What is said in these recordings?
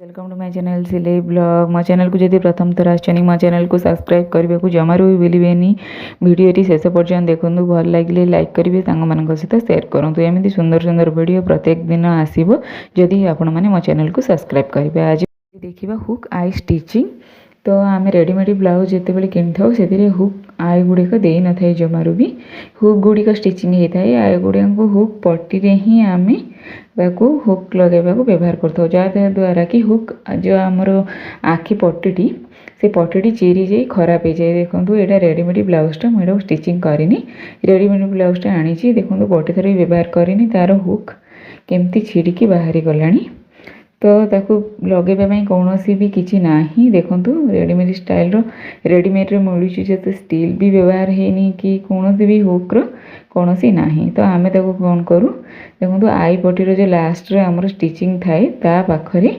Welcome to my channel सिलाई blog. मो channel को जब प्रथम थर आछनी मो चैनल को सब्सक्राइब करने को जमारू भी भूलिबेनी। वीडियो शेष पर्यंत देखूँ, भल लगे लाइक करेंगे, सांग सहित सेयार करूँ। एमती सुंदर सुंदर वीडियो प्रत्येक दिन आसो जदि आपण मैंने मो चैनल को सब्सक्राइब करेंगे। आज देखा हुक आई स्टिचिंग। तो आम रेडीमेड ब्लाउज जिते किनी था से हुक आई गुड़िक दे न था जमारू भी हुक गुड़िक स्टिचिंग होता है। आई गुड़िया हुक पट्टी ही आम हुक लगेगा व्यवहार करता जहाँद्वारा कि हुक जो आमर आखि पट्टी से पट्टी चिरी जाए खराब हो जाए। देखो यहाँ रेडीमेड ब्लाउजटा मुझे स्टिचिंग करनी। रेडीमेड ब्लाउजटा आनी देखो गोटे थर व्यवहार करनी तार हुक केमती छिड़की बाहरी गला। तो ताकू लगेगा कौन भी किसी ना देखूँ रेडीमेड स्टाइल रेडीमेड मिलूँ जो स्टील भी व्यवहार होनी कि कौन भी हुक्र कौन ना। तो आम कौन करूँ देखो आई पट्टीर जो लास्ट आमर स्टिचिंग थाए ता पाखरे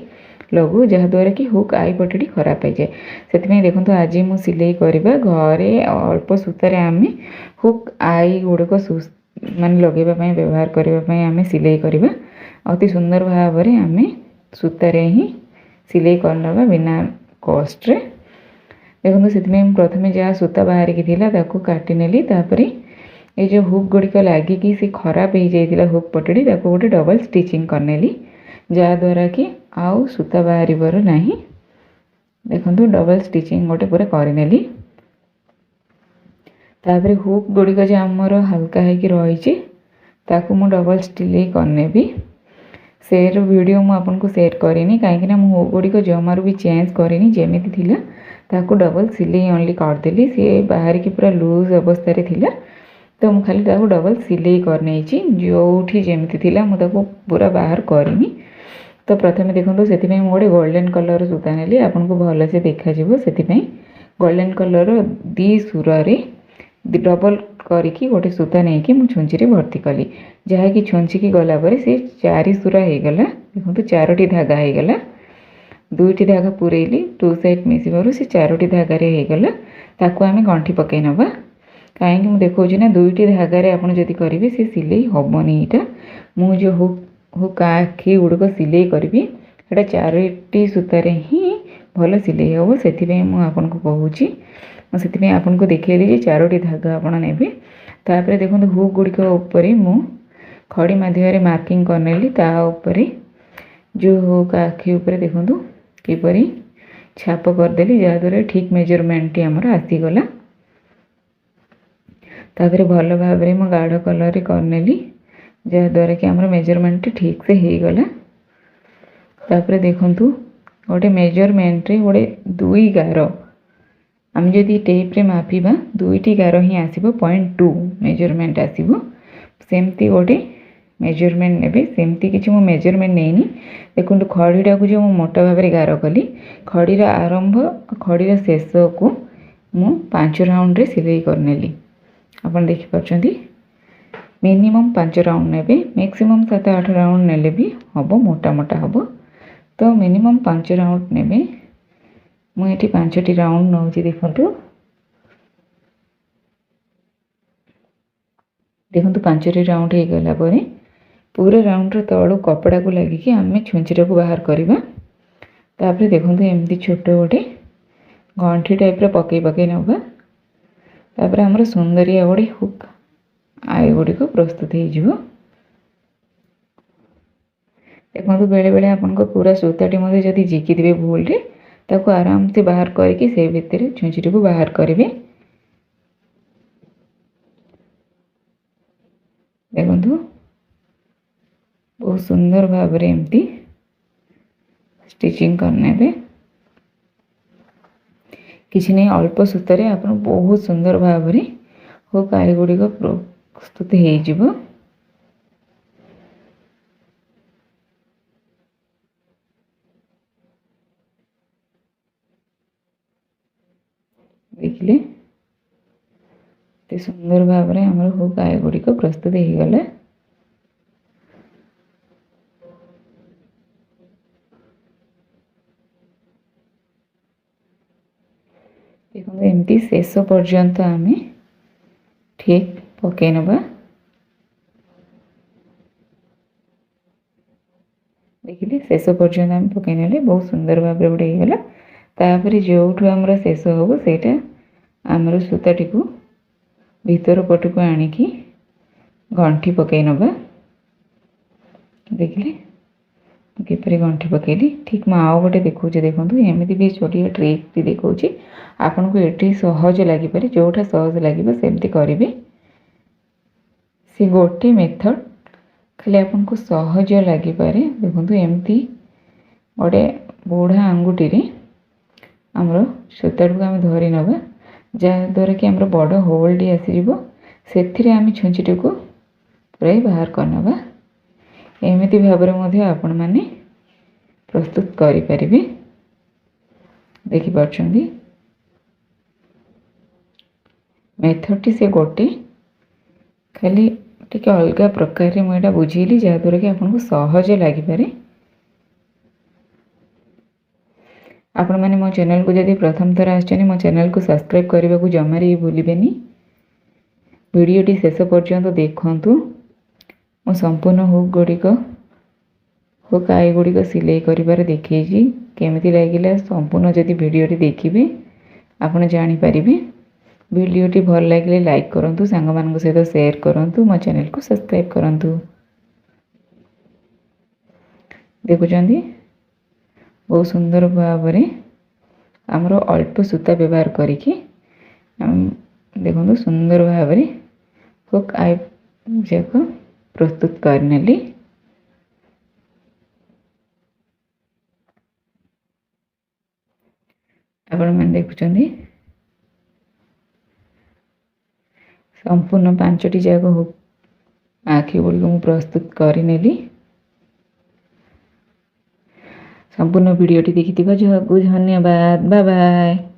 लगू जहाँद्वारा कि हुक आई पट्टी खराब हो जाए। से देखो आज मु सिलाई करवा घरे अल्प सूतार आम हुक आई गुड़िक मान लगेवाई व्यवहार करने आम सिलाई करवा अति सुंदर भाव में आम सूतार ही सिलाई करना बिना कॉस्ट रे। देखो से प्रथम जहाँ सूता बाहर की काटी नेली। ये जो हुक गुड़िक लगिकी सी खराब हो जाता हुक पट्टी गोटे डबल स्टिचिंग करनेली जहाँद्वारा कि आउ सूता बाहर ना। देखो डबल स्टिचिंग गोटे पूरा करनेली। तापर हुक गुड़िक जो आमर हल्का होकर रही मु डबल सिलाई करनेबी। सेर वीडियो मु आपन को शेयर करेनी कहीं हुक गुड़िक जमारू भी चेंज करेनी जमीती थिला ताकू डबल सिलाई ओनली करदेली। सी बाहर की पूरा लूज अवस्था थिला तो मुझे खाली डबल सिलाई करने जो जमीती थिला मुझे पूरा बाहर करनी। तो प्रथम देखो से गोटे गोल्डन कलर सूता नेली आपन को भल से देखा से गोल्डन कलर दी सुर डबल करके गोटे सूता नहीं कि छुंची भर्ती कली जहाँकि छुंचिकी गलापर से चारि सुरा हो गला। देखो चारोटी धागा हो गला दुईटी धागा पूरेली टू साइड मिसबार से चारोटी धागार होगला। ताकू आम गंठी पकई नवा कहीं मुझे देखा ना दुईटी धागार आप करेंगे से सिलाई हेनी। यहाँ मुझे हुक आखि गुड़क सिलाई करी एटा चारोटी सूतार ही भल सिलाई हम से आपन को कहूँ से आपन को देखली चारोटी धागा आप ने। तापर देखो हुक गुड़िक मु खड़ी माध्यम मार्किंग करनेली ताऊपर जो हुक आखि उपर देखो किपर छाप करदेली जहाँद्वारा ठीक मेजरमेंट आमर आसीगला। तापर भल भाव में गाढ़ कलर करनेली जहाँद्वारा कि आमर मेजरमेंट ठीक से हो गला। तापर देखु गोटे मेजरमेंट रे गोटे दुई गार आम जदि टेप रे मापिबा दुईटी गार ही आसीबो 0.2 मेजरमेंट आसीबो। सेमती गोटे मेजरमेंट नेबे सेमती किसी मो मेजरमेंट नहीं। देखो खड़ीटा को जो मु मोटा भाव में गार कली खड़ीर आरंभ खड़ीर शेष को मु 5 राउंड रे सिलाई करनेली। आपन देखि परछंती मिनिमम 5 राउंड नेबे मैक्सिमम 7-8 राउंड नेले भी हबो मोटा मोटा हबो। तो मिनिमम 5 राउंड नेबे मुझे 5टी राउंड नौ देखु देखो 5टी राउंड हो गला पर पूरा राउंड तलू कपड़ा को लगिकी आम छुंचीटा को बाहर करवा। तापर देखो एमती छोट गोटे गंठी टाइप पकई पकई नवा। तापर आमर सुंदरिया गोटे हुक आई गुड़िक प्रस्तुत हो। देखो बेले बेले आपन को पूरा सूताटी मध्य जदि जिकी थे भूल रे ताको आराम से बाहर करके से भितर छुंचीटी को बाहर करेंगे। देखो बहुत सुंदर भाव में एमती स्टिचिंग करने किसी नहीं अल्प सूतार आप बहुत सुंदर भाव में हुक आई गुड़िक प्रस्तुत हो। देखिले सुंदर भाव में आम हुक आई गुड़िक प्रस्तुत हो गला। देखो एमती शेष पर्यंत आम ठीक पकई नवा। देखिले शेष पर्यंत आम पकई ने बहुत सुंदर भाव गोटे होगा। तापर जो आमर शेष हम से आमर सूताटी को भीतर पट को आणिकी गंठी पकई नवा। देखिले किपरि गंठी पकईली ठीक मैं आउ गोटे देखा देखो एमती भी छोटी ट्रिक भी देखा आपन को ये सहज लगिपारे जोटा सहज लगे सेमती करेंगे। सी गोटे मेथड खाली आपन को सहज लगिपारे देखो एमती गोटे बुढ़ा आंगुठी आमर सूता को आम धरी नवा जहाँद्वारा कि आमर बड़ होल्ड आसीज से आम छुंचटी को पूरा बाहर करनवा। एमती भाव आपण मैंने प्रस्तुत करें देखिपार मेथड से गोटे खाली टिके अलग प्रकार मुझे बुझेली जहाँद्वारा कि आपको सहज लगिपारे। आपण मैंने मो चैनल को जब प्रथम थर आसछन मो चैनल को सब्सक्राइब करने को जमारे भूलिबेनी। वीडियोटी शेष पर्यंत देखंतु मो संपूर्ण हुक गुड़िक हुक आई गुड़िक सिलाई कर देखी केमिति लगिला संपूर्ण जदि वीडियोटी देखिए आपण जानीपारे। वीडियोटी भल लगे लाइक करूँ सांग मान सहित शेयर करूँ मो चैनल को सब्सक्राइब करूँ। देखुं बहुत सुंदर भाव आमर अल्प सूता व्यवहार करिकी देखो सुंदर भाव हुक आई जाक प्रस्तुत करनेली। आपण मैंने देखुं संपूर्ण 5टी जाक हुक आखि गुड़िक मु प्रस्तुत करनेली। संपूर्ण वीडियोटी देखिथिबा धन्यवाद। Bye bye.